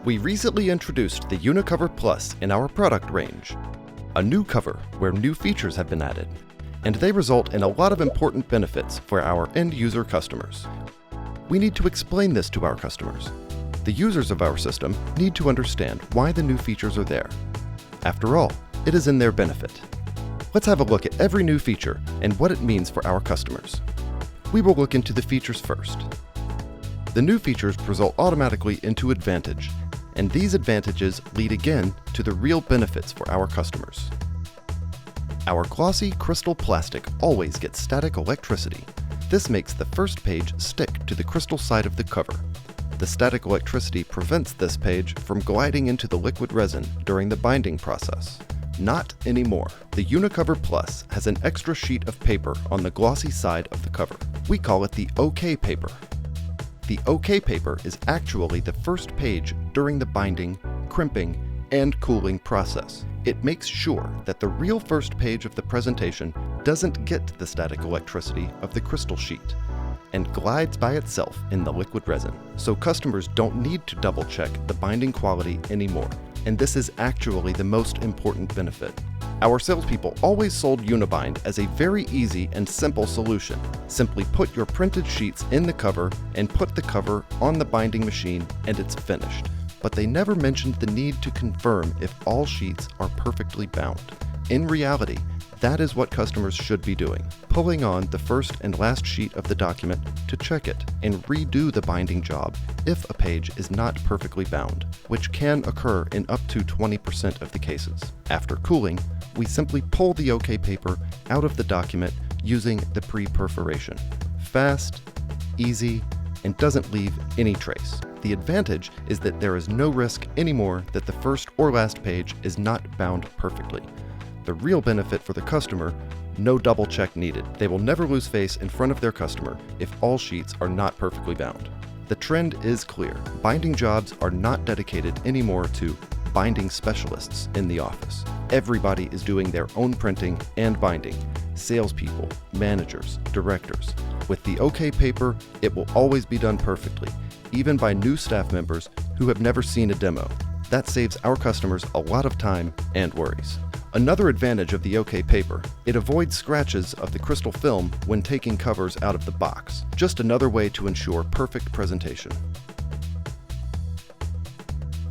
We recently introduced the UniCover Plus in our product range, a new cover where new features have been added, and they result in a lot of important benefits for our end user customers. We need to explain this to our customers. The users of our system need to understand why the new features are there. After all, it is in their benefit. Let's have a look at every new feature and what it means for our customers. We will look into the features first. The new features result automatically into Advantage, and these advantages lead again to the real benefits for our customers. Our glossy crystal plastic always gets static electricity. This makes the first page stick to the crystal side of the cover. The static electricity prevents this page from gliding into the liquid resin during the binding process. Not anymore. The UniCover Plus has an extra sheet of paper on the glossy side of the cover. We call it the OK paper. The OK paper is actually the first page during the binding, crimping, and cooling process. It makes sure that the real first page of the presentation doesn't get the static electricity of the crystal sheet and glides by itself in the liquid resin. So customers don't need to double check the binding quality anymore. And this is actually the most important benefit. Our salespeople always sold Unibind as a very easy and simple solution. Simply put your printed sheets in the cover and put the cover on the binding machine and it's finished. But they never mentioned the need to confirm if all sheets are perfectly bound. In reality, that is what customers should be doing, pulling on the first and last sheet of the document to check it and redo the binding job if a page is not perfectly bound, which can occur in up to 20% of the cases. After cooling, we simply pull the OK paper out of the document using the pre-perforation. Fast, easy, and doesn't leave any trace. The advantage is that there is no risk anymore that the first or last page is not bound perfectly. The real benefit for the customer, no double check needed. They will never lose face in front of their customer if all sheets are not perfectly bound. The trend is clear. Binding jobs are not dedicated anymore to binding specialists in the office. Everybody is doing their own printing and binding. Salespeople, managers, directors. With the OK paper, it will always be done perfectly, even by new staff members who have never seen a demo. That saves our customers a lot of time and worries. Another advantage of the OK paper, it avoids scratches of the crystal film when taking covers out of the box. Just another way to ensure perfect presentation.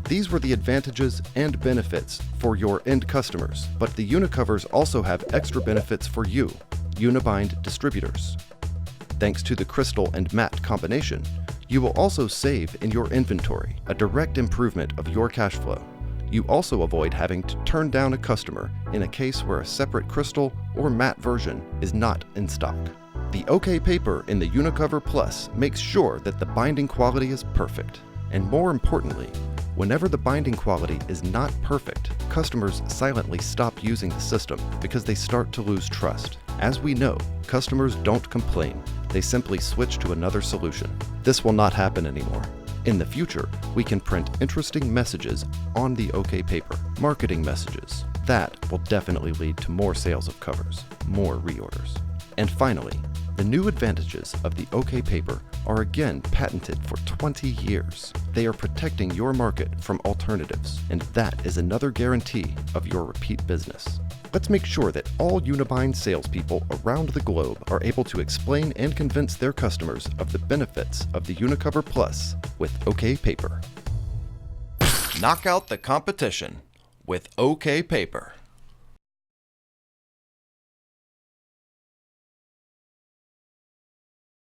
These were the advantages and benefits for your end customers, but the UniCovers also have extra benefits for you, Unibind distributors. Thanks to the crystal and matte combination, you will also save in your inventory, a direct improvement of your cash flow. You also avoid having to turn down a customer in a case where a separate crystal or matte version is not in stock. The OK paper in the UniCover Plus makes sure that the binding quality is perfect. And more importantly, whenever the binding quality is not perfect, customers silently stop using the system because they start to lose trust. As we know, customers don't complain. They simply switch to another solution. This will not happen anymore. In the future, we can print interesting messages on the OK paper, marketing messages. That will definitely lead to more sales of covers, more reorders. And finally, the new advantages of the OK paper are again patented for 20 years. They are protecting your market from alternatives, and that is another guarantee of your repeat business. Let's make sure that all Unibind salespeople around the globe are able to explain and convince their customers of the benefits of the UniCover Plus with OK paper. Knock out the competition with OK paper.